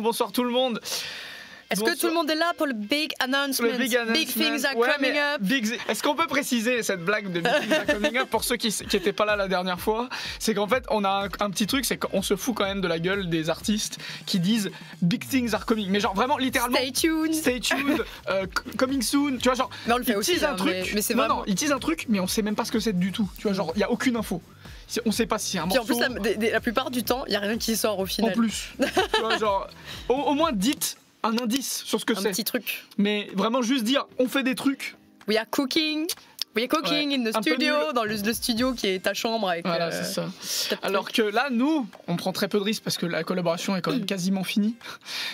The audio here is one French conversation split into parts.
Bonsoir tout le monde. Est-ce que tout le monde est là pour le big announcement? Big things are coming up. Est-ce qu'on peut préciser cette blague de big things are coming up pour ceux qui n'étaient pas là la dernière fois? C'est qu'en fait, on a un petit truc, c'est qu'on se fout quand même de la gueule des artistes qui disent big things are coming. Mais genre vraiment, littéralement. Stay tuned. Coming soon. Tu vois, genre. Mais on le fait ils aussi, teasent un truc. mais c'est non, vraiment... non, ils teasent un truc, mais on sait même pas ce que c'est du tout. Tu vois, genre, il n'y a aucune info. On sait pas si c'est un morceau. Puis en plus, la plupart du temps, il n'y a rien qui sort au final. En plus. Tu vois, genre, au moins dites un indice sur ce que c'est. Un petit truc. Mais vraiment juste dire, on fait des trucs. We are cooking. We are cooking in the studio, dans le studio qui est ta chambre avec. Voilà, c'est ça. Alors que là, nous, on prend très peu de risques parce que la collaboration est quand même quasiment finie.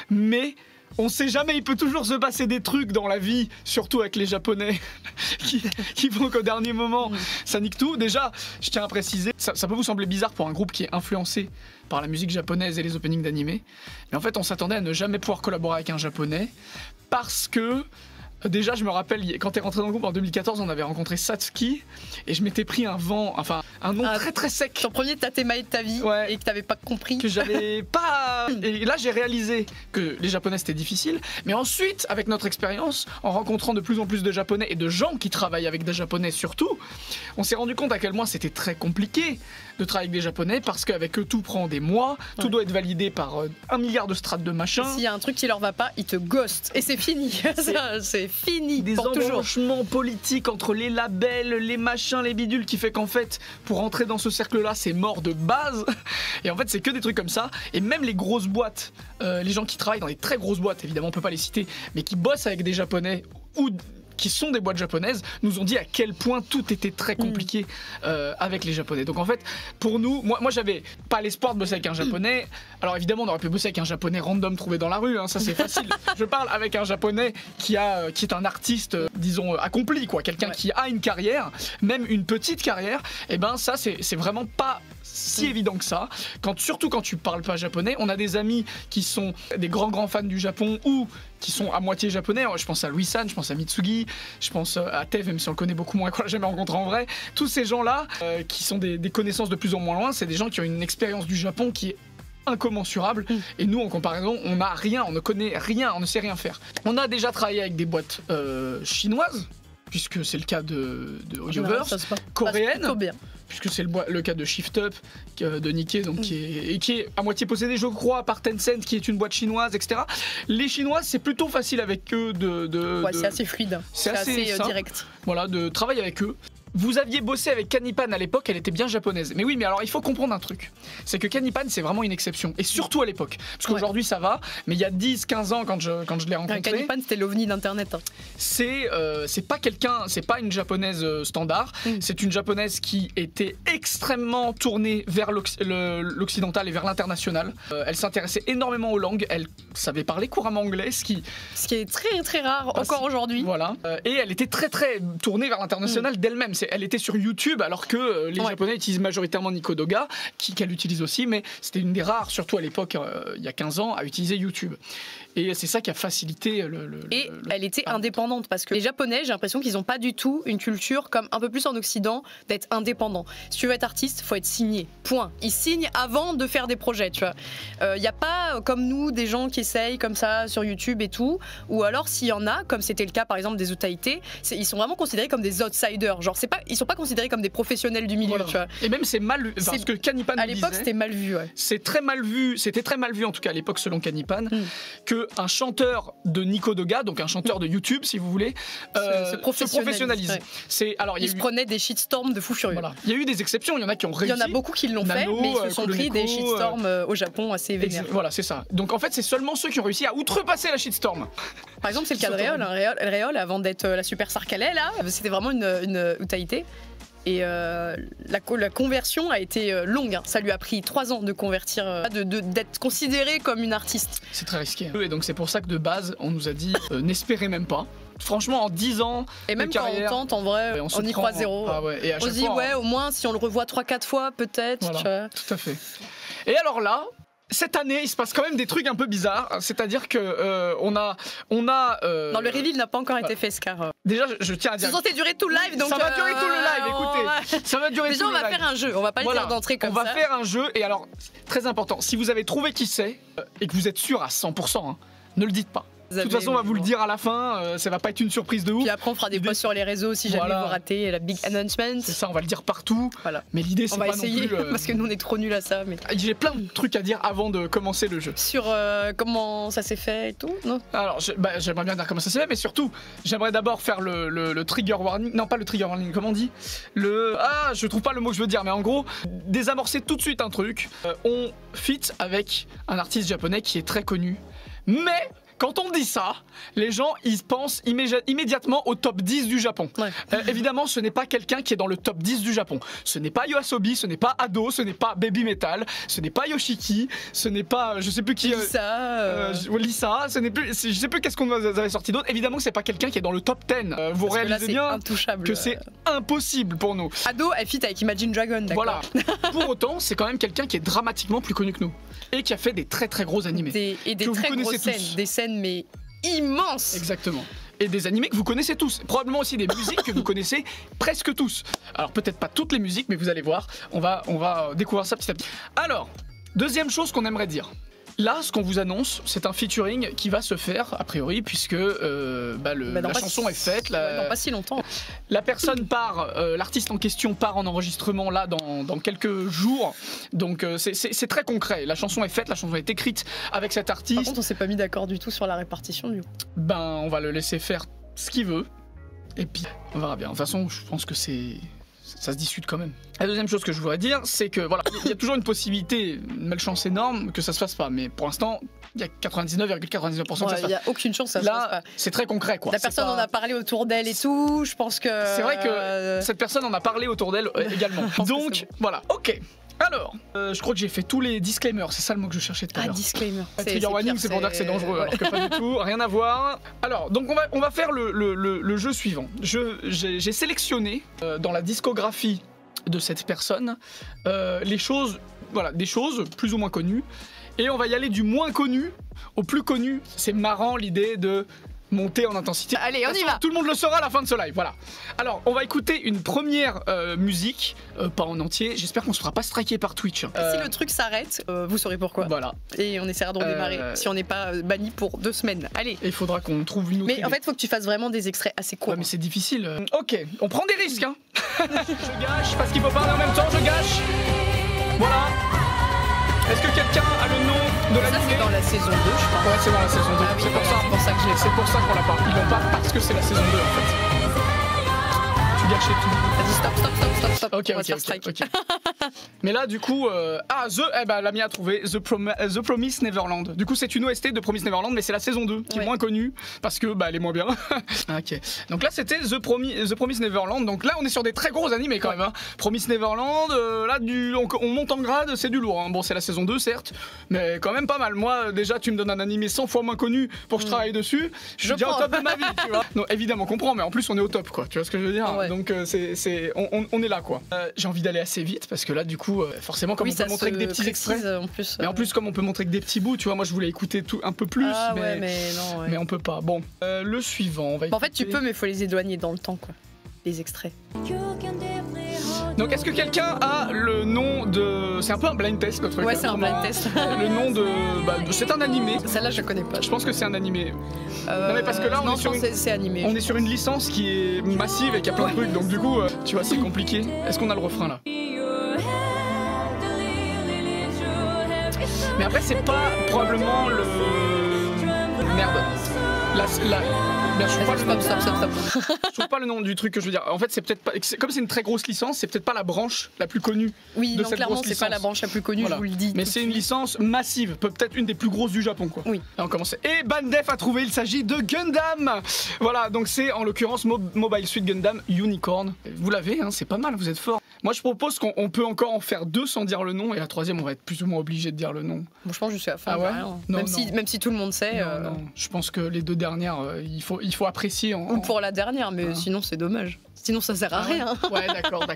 Mais on sait jamais, il peut toujours se passer des trucs dans la vie, surtout avec les Japonais qui font qu'au dernier moment, ça nique tout. Déjà, je tiens à préciser, ça peut vous sembler bizarre pour un groupe qui est influencé par la musique japonaise et les openings d'animé. Mais en fait, on s'attendait à ne jamais pouvoir collaborer avec un Japonais parce que... Déjà, je me rappelle, quand t'es rentré dans le groupe en 2014, on avait rencontré Satsuki et je m'étais pris un nom très très sec. Ton premier tatemae de ta vie et que t'avais pas compris. Que j'avais pas. Et là, j'ai réalisé que les Japonais c'était difficile. Mais ensuite, avec notre expérience, en rencontrant de plus en plus de Japonais et de gens qui travaillent avec des Japonais surtout, on s'est rendu compte à quel point c'était très compliqué de travailler avec des Japonais parce qu'avec eux, tout prend des mois, tout doit être validé par 1 milliard de strates de machin. S'il y a un truc qui leur va pas, ils te ghostent et c'est fini. C'est fini. Des embranchements politiques entre les labels, les machins, les bidules qui fait qu'en fait, pour entrer dans ce cercle-là, c'est mort de base. Et en fait, c'est que des trucs comme ça. Et même les grosses boîtes, les gens qui travaillent dans les très grosses boîtes, évidemment, on peut pas les citer, mais qui bossent avec des Japonais ou qui sont des boîtes japonaises, nous ont dit à quel point tout était très compliqué avec les Japonais. Donc en fait, pour nous, moi j'avais pas l'espoir de bosser avec un Japonais. Alors évidemment, on aurait pu bosser avec un Japonais random trouvé dans la rue, hein, ça c'est facile. Je parle avec un Japonais qui est un artiste, disons, accompli, quoi, quelqu'un qui a une carrière, même une petite carrière. Et ben ça, c'est vraiment pas si évident que ça. Surtout quand tu parles pas japonais, on a des amis qui sont des grands fans du Japon ou qui sont à moitié japonais. Je pense à Louis-san, je pense à Mitsugi, je pense à Tev, même si on le connaît beaucoup moins qu'on l'a jamais rencontré en vrai. Tous ces gens-là, qui sont des connaissances de plus en moins loin, c'est des gens qui ont une expérience du Japon qui est incommensurable. Et nous, en comparaison, on n'a rien, on ne connaît rien, on ne sait rien faire. On a déjà travaillé avec des boîtes chinoises, puisque c'est le cas de Hoyoverse, coréenne, puisque c'est le cas de Shift Up, de Nikkei, donc qui est à moitié possédé, je crois, par Tencent, qui est une boîte chinoise, etc. Les Chinoises, c'est plutôt facile avec eux c'est assez fluide, c'est assez direct. Voilà, de travailler avec eux. Vous aviez bossé avec Canipan à l'époque, elle était bien japonaise. Mais oui, mais alors il faut comprendre un truc. C'est que Canipan, c'est vraiment une exception. Et surtout à l'époque. Parce qu'aujourd'hui, ça va. Mais il y a 10-15 ans, quand je l'ai rencontré... Canipan, c'était l'ovni d'Internet. Hein. C'est pas une japonaise standard. C'est une japonaise qui était extrêmement tournée vers l'occidental et vers l'international. Elle s'intéressait énormément aux langues. Elle savait parler couramment anglais, ce qui est très très rare encore aujourd'hui. Voilà. Et elle était très très tournée vers l'international d'elle-même. Elle était sur YouTube alors que les Japonais utilisent majoritairement Nikodoga, qu'elle utilise aussi, mais c'était une des rares, surtout à l'époque, il y a 15 ans, à utiliser YouTube. Et c'est ça qui a facilité elle était indépendante parce que les Japonais, j'ai l'impression qu'ils n'ont pas du tout une culture comme un peu plus en Occident d'être indépendant. Si tu veux être artiste, faut être signé. Point. Ils signent avant de faire des projets, tu vois. Il n'y a pas comme nous des gens qui essayent comme ça sur YouTube et tout. Ou alors s'il y en a, comme c'était le cas par exemple des Otaïté, ils sont vraiment considérés comme des outsiders. Genre ils sont pas considérés comme des professionnels du milieu, tu vois. Et même c'est mal vu. Parce que Canipan à l'époque c'était mal vu. Ouais. C'était très mal vu en tout cas à l'époque selon Canipan que un chanteur de Nikodoga, donc un chanteur de YouTube si vous voulez, se professionnalise. Ouais. Il se prenait des shitstorms de fou furieux. Voilà. Il y a eu des exceptions, il y en a qui ont réussi. Il y en a beaucoup qui l'ont fait, mais ils se sont pris des shitstorms au Japon assez vénères. Voilà, c'est ça. Donc en fait, c'est seulement ceux qui ont réussi à outrepasser la shitstorm. Par exemple, c'est le cas de Réol. Réol, avant d'être la superstar qu'elle est là, c'était vraiment une Otaïté. Et la conversion a été longue. Ça lui a pris 3 ans de convertir, d'être considérée comme une artiste. C'est très risqué. Et donc c'est pour ça que de base, on nous a dit n'espérez même pas. Franchement, en 10 ans et même de carrière, quand on tente, en vrai, on y croit zéro. Et on se dit, au moins, si on le revoit 3-4 fois, peut-être. Voilà, tout à fait. Et alors là, cette année, il se passe quand même des trucs un peu bizarres. C'est-à-dire que on a. Non, le reveal n'a pas encore été fait, Scar. Déjà, je tiens à dire. C'est censé durer tout le live, donc. Ça va durer tout le live. Écoutez, ça va durer déjà, tout le live. Déjà, on va faire un jeu. On va pas le dire d'entrée comme ça. On va faire un jeu. Et alors, très important, si vous avez trouvé qui c'est et que vous êtes sûr à 100%, hein, ne le dites pas. De toute façon, on va vous le dire à la fin, ça va pas être une surprise de ouf. Puis après, on fera des posts sur les réseaux si jamais vous ratez la big announcement. C'est ça, on va le dire partout. Voilà. Mais l'idée, c'est pas essayer, non plus. parce que nous, on est trop nuls à ça. Mais... J'ai plein de trucs à dire avant de commencer le jeu. Sur comment ça s'est fait et tout, non? Alors, j'aimerais bien dire comment ça s'est fait, mais surtout, j'aimerais d'abord faire le trigger warning. Non, pas le trigger warning, comment on dit? Je trouve pas le mot que je veux dire, mais en gros, désamorcer tout de suite un truc. On feat avec un artiste japonais qui est très connu, mais. Quand on dit ça, les gens ils pensent immédiatement au top 10 du Japon. Ouais. Évidemment, ce n'est pas quelqu'un qui est dans le top 10 du Japon. Ce n'est pas YOASOBI, ce n'est pas Ado, ce n'est pas Baby Metal, ce n'est pas Yoshiki, ce n'est pas je sais plus qui. Lisa, ce n'est plus. Je sais plus qu'est-ce qu'on avait sorti d'autre. Évidemment que c'est pas quelqu'un qui est dans le top 10. Vous parce réalisez bien intouchable. que c'est impossible pour nous. Ado, elle fit avec Imagine Dragon, d'accord. Voilà. Pour autant, c'est quand même quelqu'un qui est dramatiquement plus connu que nous et qui a fait des très très gros animés. Et des très grosses scènes, des scènes mais immenses. Exactement. Et des animés que vous connaissez tous. Probablement aussi des musiques que vous connaissez presque tous. Alors peut-être pas toutes les musiques, mais vous allez voir, on va découvrir ça petit à petit. Alors, deuxième chose qu'on aimerait dire. Là, ce qu'on vous annonce, c'est un featuring qui va se faire, a priori, puisque la chanson est faite. Dans pas si longtemps. La personne part, l'artiste en question part en enregistrement là dans quelques jours. Donc c'est très concret. La chanson est faite, la chanson est écrite avec cet artiste. Par contre, on s'est pas mis d'accord du tout sur la répartition du coup. On va le laisser faire ce qu'il veut. Et puis, on verra bien. De toute façon, je pense que ça se discute quand même. La deuxième chose que je voudrais dire, c'est que voilà, il y a toujours une possibilité, une malchance énorme, que ça se fasse pas. Mais pour l'instant, il y a 99,99% que ça se fasse. Il y a aucune chance que ça se fasse pas. C'est très concret, quoi. La personne en a parlé autour d'elle et tout. Je pense que. C'est vrai que cette personne en a parlé autour d'elle également. Donc voilà, ok. Alors, je crois que j'ai fait tous les disclaimers, c'est ça le mot que je cherchais tout à l'heure. Ah, disclaimer. Trigger warning, c'est pour dire que c'est dangereux, alors que pas du tout, rien à voir. Alors, donc on va faire le jeu suivant. J'ai sélectionné dans la discographie de cette personne des choses plus ou moins connues, et on va y aller du moins connu au plus connu. C'est marrant l'idée de monter en intensité. Allez, on y va. Tout le monde le saura à la fin de ce live, voilà. Alors, on va écouter une première musique, pas en entier. J'espère qu'on se fera pas striker par Twitch. Si le truc s'arrête, vous saurez pourquoi. Voilà. Et on essaiera de redémarrer si on n'est pas banni pour 2 semaines. Allez. Et il faudra qu'on trouve une autre idée. En fait, il faut que tu fasses vraiment des extraits assez courts. Ouais, mais c'est difficile. Ok, on prend des risques, hein. Je gâche, parce qu'il faut parler en même temps, je gâche. Voilà. Est-ce que quelqu'un a le nom de l'anime? C'est dans la saison 2, je crois. Ouais, c'est dans la saison 2. Ah oui, c'est pour ça que je l'ai. C'est pour ça qu'on l'a pas. Ils l'ont pas parce que c'est la saison 2 en fait. Tu gâchais tout. Vas-y, stop. Ok. Mais là, du coup, Lamia a trouvé The Promised Neverland. Du coup, c'est une OST de Promised Neverland, mais c'est la saison 2 qui est moins connue parce que elle est moins bien. Ok. Donc là, c'était The Promised Neverland. Donc là, on est sur des très gros animés quand même. Hein. Promised Neverland, là, on monte en grade, c'est du lourd. Hein. Bon, c'est la saison 2, certes, mais quand même pas mal. Moi, déjà, tu me donnes un animé 100 fois moins connu pour que je travaille dessus. Je suis déjà au top de ma vie, tu vois. Non, évidemment, on comprend, mais en plus, on est au top, quoi. Tu vois ce que je veux dire? Ouais. Donc, on est là, quoi. J'ai envie d'aller assez vite parce que là, du coup, forcément, comme on peut montrer que des petits extraits. En plus, mais en plus, comme on peut montrer que des petits bouts, tu vois, moi je voulais écouter tout un peu plus, mais on peut pas. Bon, le suivant, on va écouter... En fait, tu peux, mais il faut les éloigner dans le temps, quoi. Les extraits. Donc, est-ce que quelqu'un a le nom de... C'est un peu un blind test, notre truc. Ouais, c'est un blind test. Le nom de... c'est un animé. Celle-là, je connais pas. Je pense que c'est un animé. Non, mais parce que là, c'est animé. On est sur une licence qui est massive et qui a plein de trucs, donc du coup, tu vois, c'est compliqué. Est-ce qu'on a le refrain, là? Mais après, c'est pas probablement le... Merde. Bien, je trouve pas le nom du truc que je veux dire. En fait, c'est peut-être pas. Comme c'est une très grosse licence, c'est peut-être pas la branche la plus connue. Oui, de non, cette clairement, grosse c'est pas la branche la plus connue, voilà. Je vous le dis. Mais c'est une licence massive, peut-être une des plus grosses du Japon, quoi. Oui. Et on commence. Et Bandef a trouvé, il s'agit de Gundam. Voilà, donc c'est en l'occurrence Mobile Suit Gundam Unicorn. Vous l'avez, hein, c'est pas mal, vous êtes fort. Moi, je propose qu'on peut encore en faire 2 sans dire le nom, et la troisième, on va être plus ou moins obligé de dire le nom. Bon, je pense que je suis à fond. Ah ouais, non, même si tout le monde sait. Non. Je pense que les 2 dernières, il faut apprécier. Ou pour la dernière, mais sinon c'est dommage. Sinon ça sert à rien. Ouais, d'accord.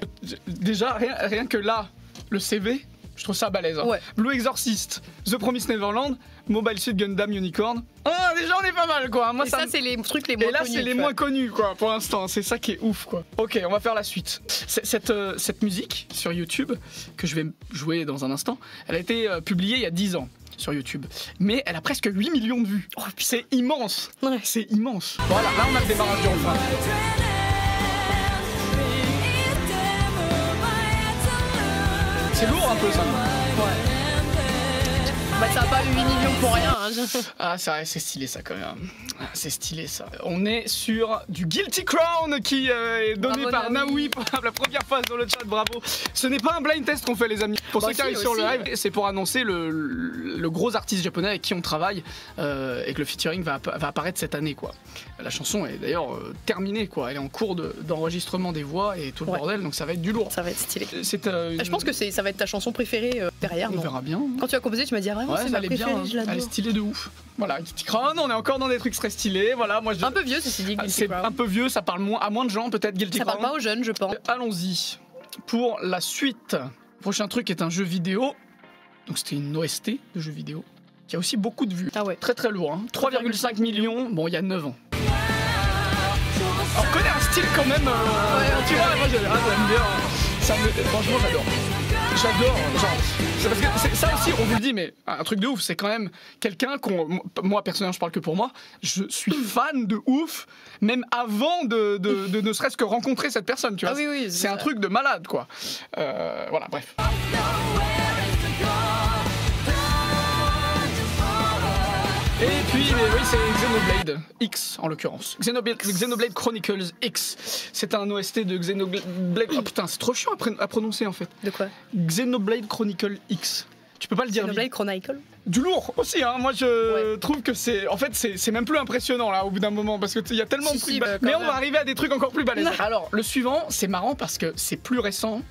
Déjà, rien que là, le CV, Je trouve ça balèze. Hein. Ouais. Blue Exorcist, The Promised Neverland, Mobile Suit Gundam Unicorn. Ah, déjà on est pas mal quoi. Moi, et ça, c'est les trucs les moins et là connus. c'est les moins connus quoi pour l'instant. C'est ça qui est ouf quoi. Ok, on va faire la suite. Cette musique sur YouTube que je vais jouer dans un instant, elle a été publiée il y a 10 ans sur YouTube. Mais elle a presque 8 millions de vues. Oh, c'est immense. Ouais. C'est immense. Voilà, là on a le démarrage du refrain. C'est lourd un peu ça. Ouais. Bah, ça a pas eu 8 millions pour rien. Hein. Ah, c'est vrai, c'est stylé ça quand même. Ah, c'est stylé ça. On est sur du Guilty Crown qui est donné Bravo, par Naoui pour la première fois sur le chat. Bravo. Ce n'est pas un blind test qu'on fait, les amis. Pour Bah ceux qui arrivent si, sur le aussi. live, c'est pour annoncer le gros artiste japonais avec qui on travaille et que le featuring va apparaître cette année, quoi. La chanson est d'ailleurs terminée, quoi. Elle est en cours d'enregistrement des voix et tout le bordel, donc ça va être du lourd. Ça va être stylé. Je pense que ça va être ta chanson préférée derrière. On non verra bien. Quand tu as composé, tu m'as dit ah, vraiment Ouais, c'est ça ma allait préférée, bien, hein. je Elle est l'adore. stylée de ouf. Voilà, Guilty Crown, on est encore dans des trucs très stylés. Voilà, moi je... Un peu vieux ceci dit. Guilty C'est Crown. un peu vieux, ça parle à moins de gens peut-être Guilty Ça Crown. parle pas aux jeunes, je pense. Allons-y pour la suite. Le prochain truc est un jeu vidéo. Donc c'était une OST de jeu vidéo qui a aussi beaucoup de vues. Ah ouais. Très très lourd, hein. 3,5 millions, bon il y a 9 ans. On reconnaît un style quand même. Tu vois, moi j'aime bien. Franchement j'adore. J'adore, genre, c'est parce que ça aussi, on vous le dit, mais un truc de ouf, c'est quand même quelqu'un moi personnellement, je parle que pour moi, je suis fan de ouf, même avant de ne serait-ce que rencontrer cette personne, tu vois. Ah oui, c'est un truc de malade, quoi. Voilà, bref. Et puis, oui, c'est Xenoblade X en l'occurrence. Xenoblade Chronicles X. C'est un OST de Xenoblade. Oh putain, c'est trop chiant à prononcer en fait. De quoi? Xenoblade Chronicles X. Tu peux pas le dire Xenoblade vite. Chronicle. Du lourd aussi, hein. Moi je trouve que c'est. En fait, c'est même plus impressionnant là au bout d'un moment parce qu'il y a tellement de trucs. Mais on va arriver à des trucs encore plus balèzes. Alors, le suivant, c'est marrant parce que c'est plus récent,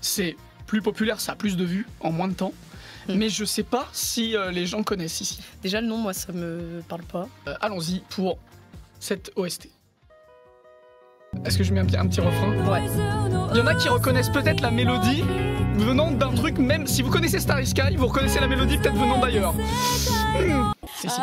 c'est plus populaire, ça a plus de vues en moins de temps. Mais je sais pas si les gens connaissent ici. Déjà le nom, moi ça me parle pas. Allons-y pour cette OST. Est-ce que je mets un petit refrain? Ouais. Il y en a qui reconnaissent peut-être la mélodie venant d'un truc, même si vous connaissez Starry Sky, vous reconnaissez la mélodie peut-être venant d'ailleurs. Si, si.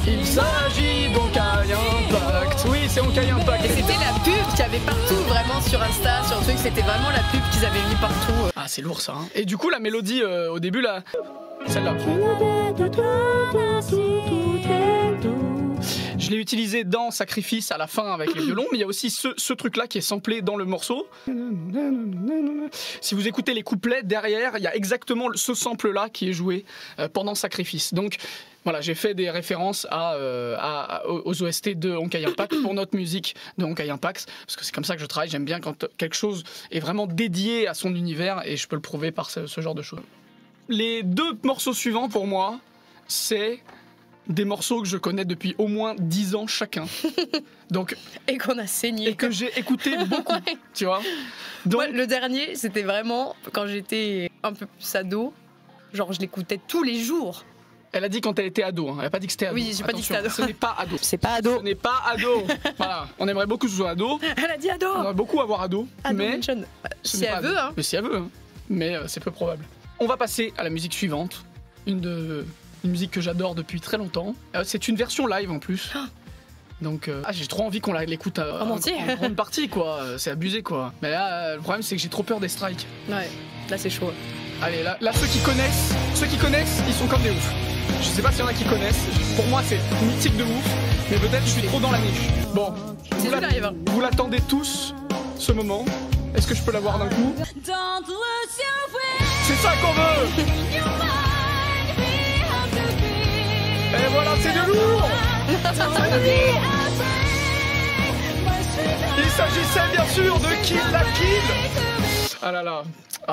Il s'agit d'Honkai Impact. Oui, c'est Honkai Impact. Et c'était la pub qu'il y avait partout, vraiment sur Insta, sur le truc, c'était vraiment la pub qu'ils avaient mis partout. Ah, c'est lourd ça. Hein. Et du coup, la mélodie au début, là, celle-là. Je l'ai utilisé dans Sacrifice à la fin avec les violons, mais il y a aussi ce truc-là qui est samplé dans le morceau. Si vous écoutez les couplets derrière, il y a exactement ce sample-là qui est joué pendant Sacrifice. Donc voilà, j'ai fait des références aux OST de Honkai Impact pour notre musique de Honkai Impact, parce que c'est comme ça que je travaille. J'aime bien quand quelque chose est vraiment dédié à son univers, et je peux le prouver par ce genre de choses. Les deux morceaux suivants pour moi, c'est des morceaux que je connais depuis au moins 10 ans chacun. Donc, et qu'on a saigné. Et que j'ai écouté beaucoup, tu vois. Donc, ouais, le dernier, c'était vraiment quand j'étais un peu plus ado. Genre, je l'écoutais tous les jours. Elle a dit quand elle était ado, hein. Elle a pas dit que c'était ado. Oui, j'ai pas dit que c'était ado. Ce n'est pas ado. C'est pas ado. Ce n'est pas ado. Voilà, on aimerait beaucoup que ce soit ado. Elle a dit ado. On aimerait beaucoup avoir ado. Ado mais mention. Si elle veut, hein. Mais si elle veut, hein. Mais c'est peu probable. On va passer à la musique suivante. Une musique que j'adore depuis très longtemps. C'est une version live en plus. Donc j'ai trop envie qu'on l'écoute en grande partie, quoi. C'est abusé, quoi. Mais là, le problème, c'est que j'ai trop peur des strikes. Ouais, là c'est chaud. Allez, là ceux qui connaissent, ils sont comme des oufs. Je sais pas s'il y en a qui connaissent. Pour moi, c'est mythique de ouf. Mais peut-être je suis trop dans la niche. Bon, vous l'attendez tous, ce moment. Est-ce que je peux l'avoir d'un coup? C'est ça qu'on veut. Et voilà, c'est de lourd. Il s'agissait bien sûr de Kill la Kill. Ah là là,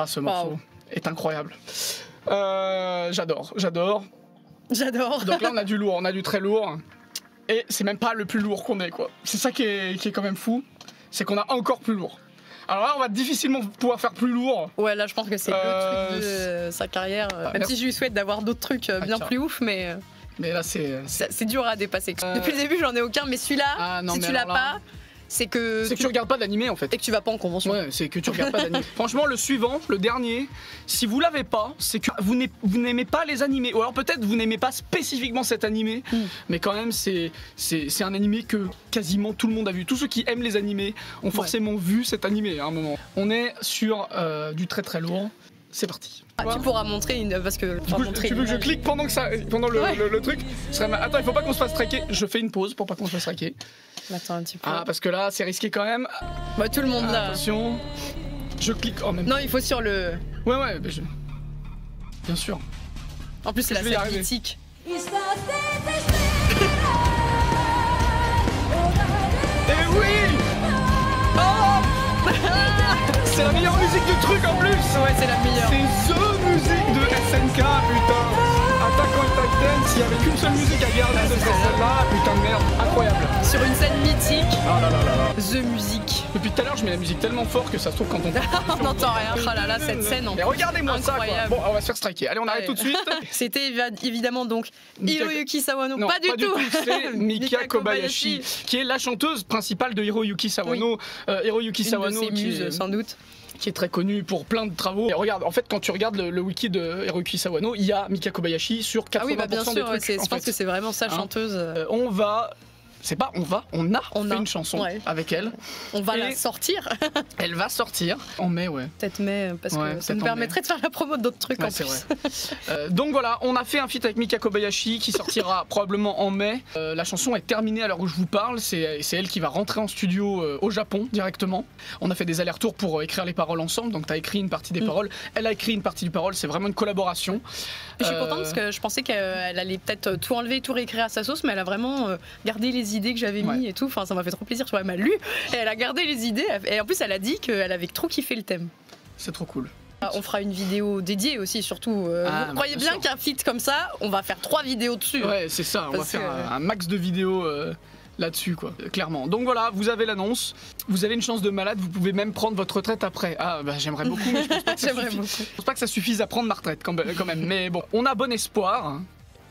ce morceau est incroyable. J'adore. Donc là, on a du lourd, on a du très lourd. Et c'est même pas le plus lourd qu'on ait, quoi. C'est ça qui est quand même fou. C'est qu'on a encore plus lourd. Alors là, on va difficilement pouvoir faire plus lourd. Ouais, là, je pense que c'est le truc de sa carrière. Même si je lui souhaite d'avoir d'autres trucs bien plus ouf, mais là, c'est dur à dépasser. Depuis le début, j'en ai aucun, mais celui-là, si tu l'as pas, c'est que tu regardes pas d'animé en fait. et que tu vas pas en convention. Ouais, c'est que tu regardes pas d'animé. Franchement, le suivant, le dernier, si vous l'avez pas, c'est que vous n'aimez pas les animés. Ou alors peut-être vous n'aimez pas spécifiquement cet animé, mais quand même c'est un animé que quasiment tout le monde a vu. Tous ceux qui aiment les animés ont forcément vu cet animé à un moment. On est sur du très très lourd. C'est parti. Tu pourras montrer parce que du coup, tu veux que je clique pendant le truc Attends, il faut pas qu'on se fasse traquer. Je fais une pause pour pas qu'on se fasse traquer. Attends un petit peu. Ah, parce que là, c'est risqué quand même. Bah, tout le monde là. Attention. Je clique en même temps. Non, il faut sur le. Ouais, bien sûr. En plus, c'est la scène mythique. Eh oui. Oh. C'est la meilleure musique du truc en plus. Ouais, c'est la meilleure. C'est THE musique de SNK, putain. Attack on Titan, s'il y avait qu'une seule musique à garder, ce serait celle-là. Putain de merde, incroyable. Sur une scène mythique. Ah là là là là. The Music. Depuis tout à l'heure, je mets la musique tellement fort que ça se trouve quand on n'entend rien. Oh là là, cette scène. Mais regardez-moi ça, quoi. Bon, on va se faire striker. Allez, on arrête tout de suite. C'était évidemment donc Hiroyuki Sawano. Non, pas du tout. C'est Mika Kobayashi, qui est la chanteuse principale de Hiroyuki Sawano. Oui. Hiroyuki Sawano, de ses muses, sans doute. Qui est très connu pour plein de travaux. Et regarde, en fait, quand tu regardes le wiki de Hiroyuki Sawano, il y a Mika Kobayashi sur 80% oui, bah bien sûr, des trucs. Je pense que c'est vraiment sa chanteuse. On a fait une chanson avec elle. On va la sortir. Elle va sortir en mai, ouais. Peut-être mai, parce que ça nous permettrait de faire la promo d'autres trucs en plus. Donc voilà, on a fait un feat avec Mika Kobayashi qui sortira probablement en mai. La chanson est terminée à l'heure où je vous parle. C'est elle qui va rentrer en studio au Japon directement. On a fait des allers-retours pour écrire les paroles ensemble. Donc tu as écrit une partie des paroles, elle a écrit une partie du parole. C'est vraiment une collaboration. Je suis contente parce que je pensais qu'elle allait peut-être tout enlever, tout réécrire à sa sauce, mais elle a vraiment gardé les idées que j'avais mis et tout. Enfin, ça m'a fait trop plaisir. Tu vois, elle m'a lu et elle a gardé les idées. Et en plus, elle a dit qu'elle avait trop kiffé le thème. C'est trop cool. On fera une vidéo dédiée aussi, surtout. Vous croyez bien qu'un feat comme ça, on va faire 3 vidéos dessus. Ouais, c'est ça. On va faire un max de vidéos là-dessus, quoi. Clairement. Donc voilà, vous avez l'annonce. Vous avez une chance de malade. Vous pouvez même prendre votre retraite après. Ah, bah j'aimerais beaucoup, mais je pense pas que je pense pas que ça suffise à prendre ma retraite quand même. Mais bon, on a bon espoir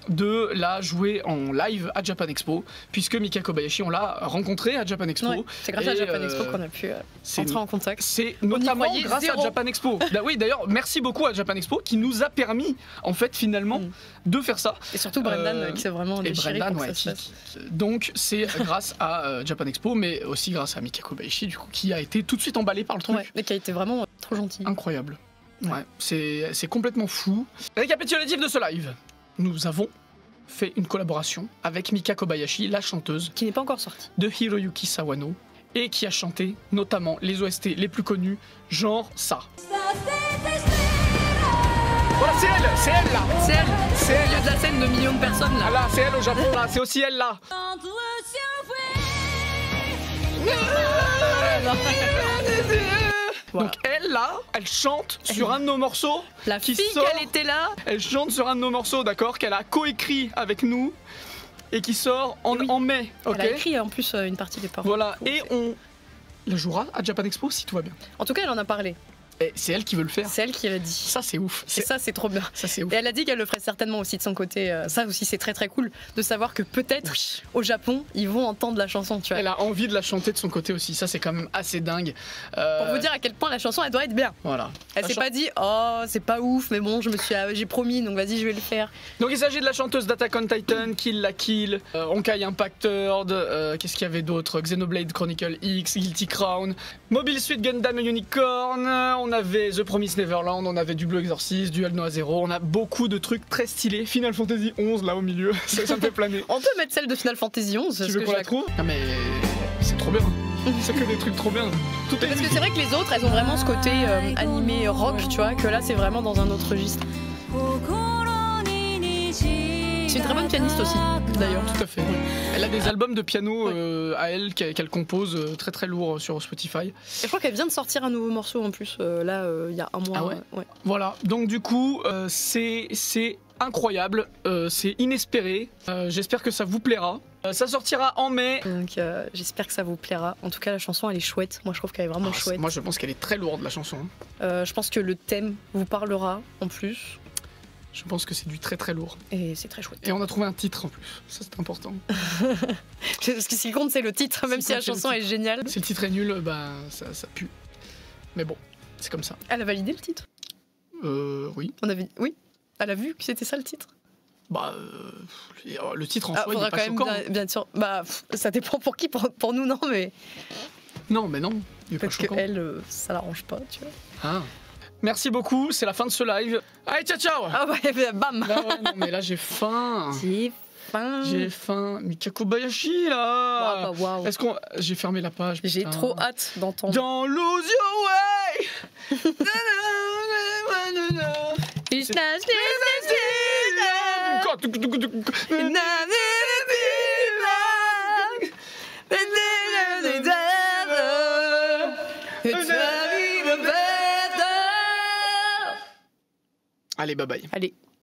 de la jouer en live à Japan Expo, puisque Mika Kobayashi, on l'a rencontré à Japan Expo. Ouais, c'est grâce à Japan Expo qu'on a pu entrer en contact. C'est notamment grâce à Japan Expo. Oui, d'ailleurs, merci beaucoup à Japan Expo qui nous a permis, en fait, finalement, de faire ça. Et surtout Brendan qui s'est vraiment déchiré pour que ça se fasse. Donc, c'est grâce à Japan Expo, mais aussi grâce à Mika Kobayashi, du coup, qui a été tout de suite emballé par le truc. Ouais, et qui a été vraiment trop gentil. Incroyable. Ouais, c'est complètement fou. Récapitulatif de ce live. Nous avons fait une collaboration avec Mika Kobayashi, la chanteuse qui n'est pas encore sortie de Hiroyuki Sawano et qui a chanté notamment les OST les plus connus, genre ça. Voilà, c'est elle là. C'est elle. Au milieu de la scène de millions de personnes là. Ah là, c'est elle au Japon là, c'est aussi elle là. Donc elle là, elle chante sur un de nos morceaux. La fille qu'elle était là. Elle chante sur un de nos morceaux, d'accord, qu'elle a coécrit avec nous et qui sort en mai. Elle a écrit en plus une partie des paroles. Voilà, et on la jouera à Japan Expo si tout va bien. En tout cas, elle en a parlé. Et c'est elle qui veut le faire. C'est elle qui l'a dit. Ça, c'est ouf. Et ça, c'est trop bien. Ça, c'est ouf. Et elle a dit qu'elle le ferait certainement aussi de son côté. Ça aussi, c'est très très cool de savoir que peut-être au Japon, ils vont entendre la chanson. Tu vois. Elle a envie de la chanter de son côté aussi. Ça, c'est quand même assez dingue. Pour vous dire à quel point la chanson, elle doit être bien. Voilà. Elle s'est pas dit, oh, c'est pas ouf, mais bon, j'ai promis, donc vas-y, je vais le faire. Donc il s'agit de la chanteuse d'Attack on Titan, Kill la Kill, Honkai Impact Third, qu'est-ce qu'il y avait d'autre, Xenoblade Chronicle X, Guilty Crown, Mobile Suit Gundam Unicorn, on avait The Promised Neverland, on avait du Blue Exorcist, du Noah Zero, on a beaucoup de trucs très stylés. Final Fantasy 11 là au milieu, ça me fait planer. On peut mettre celle de Final Fantasy 11. Tu veux qu'on la trouve? Non mais c'est trop bien. C'est que des trucs trop bien. Parce que c'est vrai que les autres, elles ont vraiment ce côté animé rock, tu vois, que là c'est vraiment dans un autre registre. C'est une très bonne pianiste aussi, d'ailleurs. Tout à fait. Oui. Elle a des albums de piano à elle qu'elle compose très très lourds sur Spotify. Et je crois qu'elle vient de sortir un nouveau morceau en plus, là, il y a un mois. Ah ouais. Voilà, donc du coup, c'est incroyable, c'est inespéré. J'espère que ça vous plaira. Ça sortira en mai. Donc j'espère que ça vous plaira. En tout cas, la chanson, elle est chouette. Moi, je trouve qu'elle est vraiment chouette. Moi, je pense qu'elle est très lourde, la chanson. Je pense que le thème vous parlera en plus. Je pense que c'est du très très lourd. Et c'est très chouette. Et on a trouvé un titre en plus, ça c'est important. Parce que ce qui compte, c'est le titre, même si la chanson est géniale. Si le titre est nul, bah ça pue. Mais bon, c'est comme ça. Elle a validé le titre? Oui. Oui. Elle a vu que c'était ça le titre? Bah, le titre en soi, il est pas quand choquant. même bien sûr. Bah, ça dépend pour qui, pour nous, non, mais. Non, mais non, il est pas Parce que choquant. elle, ça l'arrange pas, tu vois. Ah. Merci beaucoup, c'est la fin de ce live. Allez, ciao ciao. Ah ouais, bam. Bah ouais, non, mais là j'ai faim. J'ai faim. J'ai faim. Mika Kobayashi là. Waouh. Est-ce qu'on. J'ai fermé la page. J'ai putain. trop hâte d'entendre. Don't lose your way. Allez, bye bye. Allez.